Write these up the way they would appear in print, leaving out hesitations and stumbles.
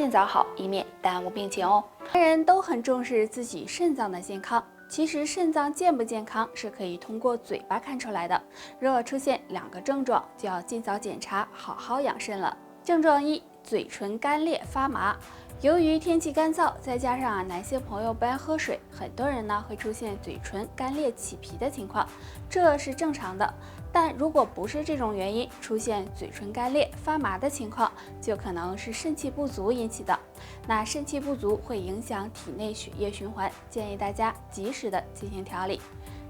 尽早好，以免耽误病情哦。人人都很重视自己肾脏的健康，其实肾脏健不健康是可以通过嘴巴看出来的。如果出现2个症状，就要尽早检查，好好养肾了。症状1：嘴唇干裂发麻。由于天气干燥，再加上男性朋友不爱喝水，很多人呢会出现嘴唇干裂起皮的情况，这是正常的。但如果不是这种原因，出现嘴唇干裂发麻的情况，就可能是肾气不足引起的。那肾气不足会影响体内血液循环，建议大家及时的进行调理。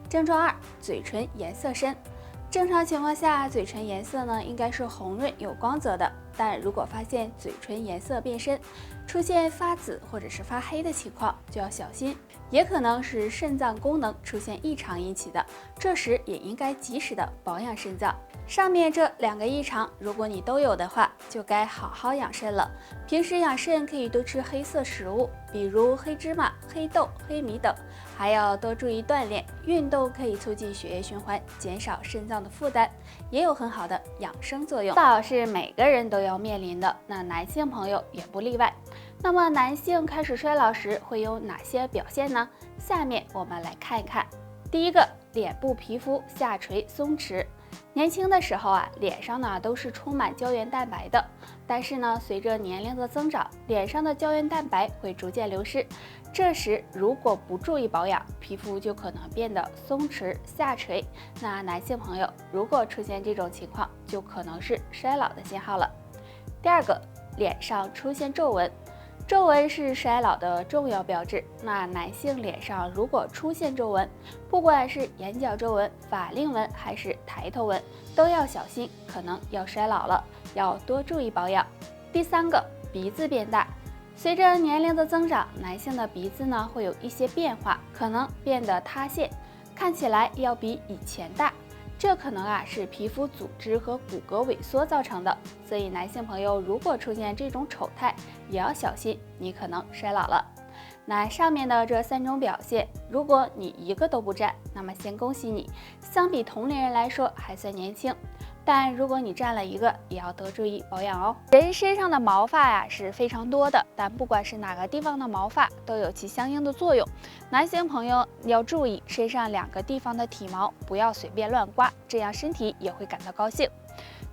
症状2：嘴唇颜色深。正常情况下，嘴唇颜色呢应该是红润有光泽的，但如果发现嘴唇颜色变深，出现发紫或者是发黑的情况，就要小心，也可能是肾脏功能出现异常引起的，这时也应该及时的保养肾脏。上面这2个异常，如果你都有的话，就该好好养肾了。平时养肾可以多吃黑色食物，比如黑芝麻、黑豆、黑米等，还要多注意锻炼，运动可以促进血液循环，减少肾脏的负担，也有很好的养生作用。衰老是每个人都要面临的，那男性朋友也不例外。那么男性开始衰老时会有哪些表现呢？下面我们来看一看。第一个，脸部皮肤下垂松弛。年轻的时候脸上呢都是充满胶原蛋白的，但是呢，随着年龄的增长，脸上的胶原蛋白会逐渐流失。这时如果不注意保养，皮肤就可能变得松弛下垂。那男性朋友如果出现这种情况，就可能是衰老的信号了。第二个，脸上出现皱纹。皱纹是衰老的重要标志。那男性脸上如果出现皱纹，不管是眼角皱纹、法令纹还是抬头纹，都要小心，可能要衰老了，要多注意保养。第三个，鼻子变大。随着年龄的增长，男性的鼻子呢会有一些变化，可能变得塌陷，看起来要比以前大。这可能是皮肤组织和骨骼萎缩造成的，所以男性朋友如果出现这种丑态，也要小心，你可能衰老了。那上面的这3种表现，如果你一个都不占，那么先恭喜你，相比同龄人来说还算年轻。但如果你占了一个，也要多注意保养哦。人身上的毛发是非常多的，但不管是哪个地方的毛发都有其相应的作用。男性朋友要注意身上2个地方的体毛不要随便乱刮，这样身体也会感到高兴。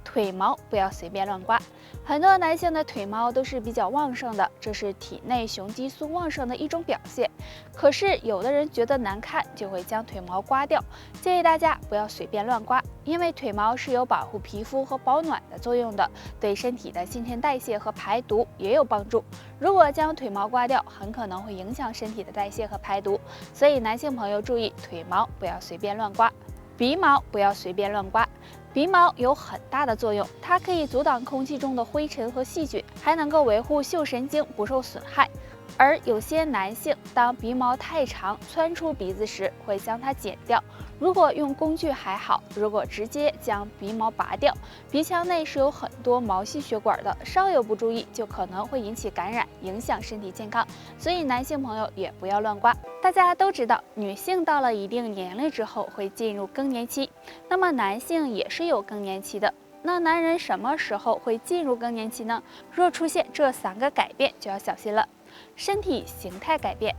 腿毛不要随便乱刮，很多男性的腿毛都是比较旺盛的，这是体内雄激素旺盛的一种表现。可是有的人觉得难看，就会将腿毛刮掉。建议大家不要随便乱刮，因为腿毛是有保护皮肤和保暖的作用的，对身体的新陈代谢和排毒也有帮助。如果将腿毛刮掉，很可能会影响身体的代谢和排毒，所以男性朋友注意腿毛不要随便乱刮。鼻毛不要随便乱刮，鼻毛有很大的作用，它可以阻挡空气中的灰尘和细菌，还能够维护嗅神经不受损害。而有些男性当鼻毛太长窜出鼻子时，会将它剪掉。如果用工具还好，如果直接将鼻毛拔掉，鼻腔内是有很多毛细血管的，稍有不注意就可能会引起感染，影响身体健康。所以男性朋友也不要乱刮。大家都知道，女性到了一定年龄之后会进入更年期，那么男性也是有更年期的。那男人什么时候会进入更年期呢？若出现这3个改变，就要小心了。身体形态改变，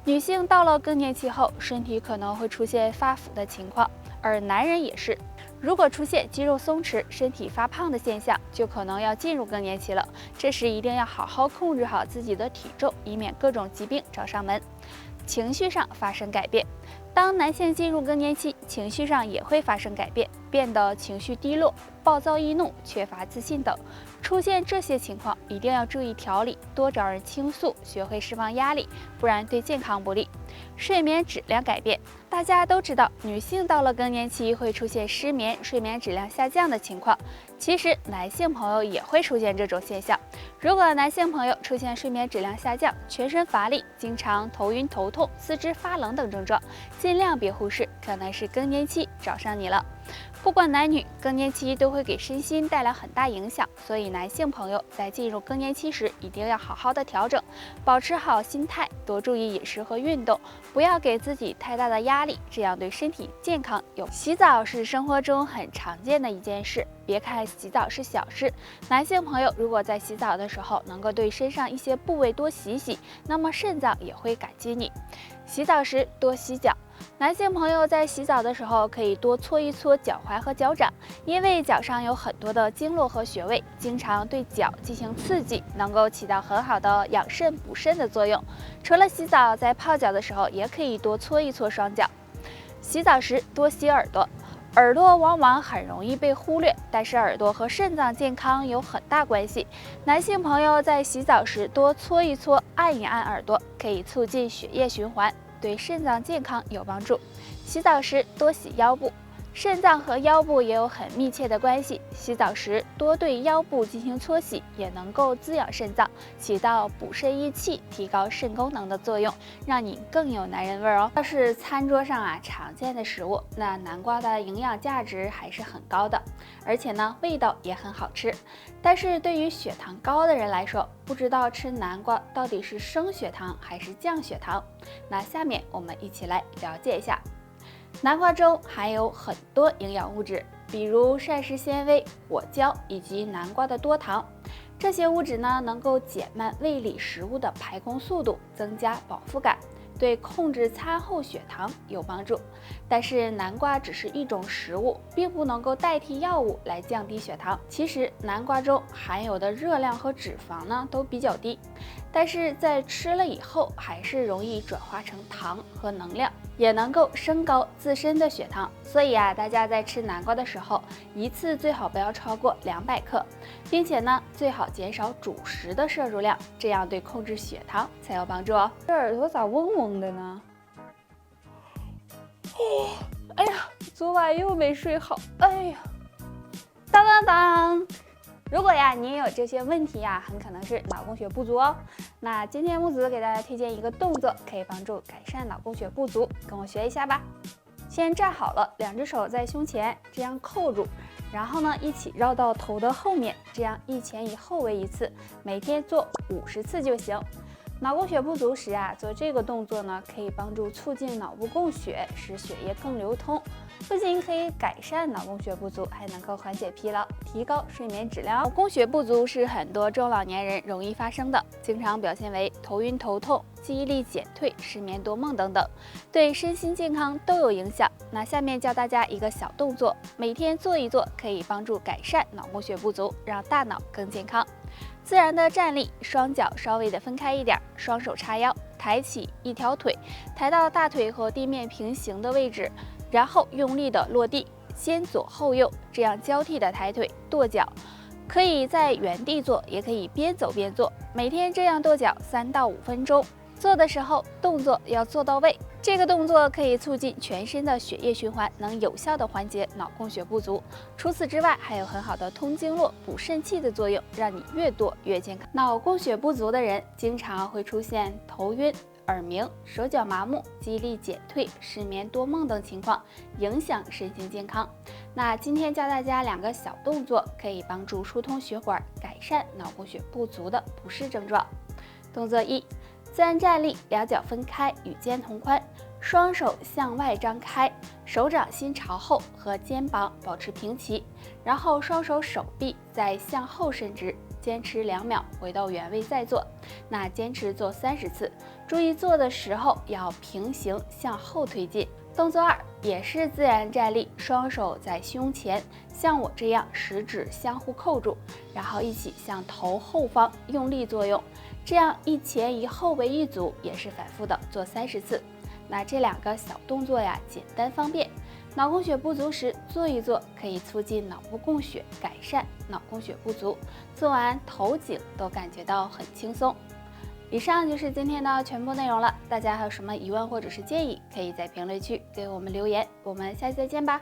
女性到了更年期后，身体可能会出现发福的情况，而男人也是。如果出现肌肉松弛、身体发胖的现象，就可能要进入更年期了。这时一定要好好控制好自己的体重，以免各种疾病找上门。情绪上发生改变，当男性进入更年期，情绪上也会发生改变，变得情绪低落、暴躁易怒、缺乏自信等。出现这些情况，一定要注意调理，多找人倾诉，学会释放压力，不然对健康不利。睡眠质量改变，大家都知道，女性到了更年期会出现失眠、睡眠质量下降的情况。其实男性朋友也会出现这种现象。如果男性朋友出现睡眠质量下降、全身乏力、经常头晕头痛、四肢发冷等症状，尽量别忽视，可能是更年期找上你了。不管男女，更年期都会给身心带来很大影响，所以男性朋友在进入更年期时，一定要好好的调整，保持好心态，多注意饮食和运动，不要给自己太大的压力，这样对身体健康有。洗澡是生活中很常见的一件事，别看洗澡是小事，男性朋友如果在洗澡的时候能够对身上一些部位多洗洗，那么肾脏也会感激你。洗澡时多洗脚。男性朋友在洗澡的时候可以多搓一搓脚踝和脚掌，因为脚上有很多的经络和穴位，经常对脚进行刺激，能够起到很好的养肾补肾的作用。除了洗澡，在泡脚的时候也可以多搓一搓双脚。洗澡时多洗耳朵。耳朵往往很容易被忽略，但是耳朵和肾脏健康有很大关系。男性朋友在洗澡时多搓一搓、按一按耳朵，可以促进血液循环，对肾脏健康有帮助。洗澡时多洗腰部。肾脏和腰部也有很密切的关系，洗澡时多对腰部进行搓洗，也能够滋养肾脏，起到补肾益气、提高肾功能的作用，让你更有男人味哦。要是餐桌上常见的食物，那南瓜的营养价值还是很高的，而且呢味道也很好吃。但是对于血糖高的人来说，不知道吃南瓜到底是升血糖还是降血糖。那下面我们一起来了解一下。南瓜中含有很多营养物质，比如膳食纤维、果胶以及南瓜的多糖。这些物质呢，能够减慢胃里食物的排空速度，增加饱腹感，对控制餐后血糖有帮助。但是南瓜只是一种食物，并不能够代替药物来降低血糖。其实南瓜中含有的热量和脂肪呢都比较低，但是在吃了以后还是容易转化成糖和能量，也能够升高自身的血糖。所以大家在吃南瓜的时候，一次最好不要超过200克，并且呢最好减少主食的摄入量，这样对控制血糖才有帮助哦。这耳朵咋嗡嗡的呢？哎呀，昨晚又没睡好。哎呀，当当当！如果你也有这些问题很可能是脑供血不足哦。那今天木子给大家推荐一个动作，可以帮助改善脑供血不足，跟我学一下吧。先站好了，2只手在胸前，这样扣住，然后呢一起绕到头的后面，这样一前一后为1次，每天做50次就行。脑供血不足时做这个动作呢，可以帮助促进脑部供血，使血液更流通，不仅可以改善脑供血不足，还能够缓解疲劳，提高睡眠质量。脑供血不足是很多中老年人容易发生的，经常表现为头晕头痛、记忆力减退、失眠多梦等等，对身心健康都有影响。那下面教大家一个小动作，每天做一做，可以帮助改善脑供血不足，让大脑更健康。自然的站立，双脚稍微的分开一点，双手叉腰，抬起一条腿，抬到大腿和地面平行的位置，然后用力的落地，先左后右，这样交替的抬腿跺脚。可以在原地做，也可以边走边做，每天这样跺脚3到5分钟。做的时候动作要做到位，这个动作可以促进全身的血液循环，能有效的缓解脑供血不足。除此之外，还有很好的通经络、补肾气的作用，让你越多越健康。脑供血不足的人经常会出现头晕、耳鸣、手脚麻木、记忆力减退、失眠多梦等情况，影响身心健康。那今天教大家2个小动作，可以帮助疏通血管，改善脑供血不足的不适症状。动作1，自然站立，2脚分开，与肩同宽，双手向外张开，手掌心朝后，和肩膀保持平齐，然后双手手臂再向后伸直，坚持2秒，回到原位再做。那坚持做30次，注意做的时候要平行向后推进。动作2也是自然站立，双手在胸前，像我这样食指相互扣住，然后一起向头后方用力作用，这样一前一后为1组，也是反复的做30次。那这2个小动作简单方便，脑供血不足时做一做，可以促进脑部供血，改善脑供血不足，做完头颈都感觉到很轻松。以上就是今天的全部内容了，大家还有什么疑问或者是建议，可以在评论区给我们留言，我们下期再见吧。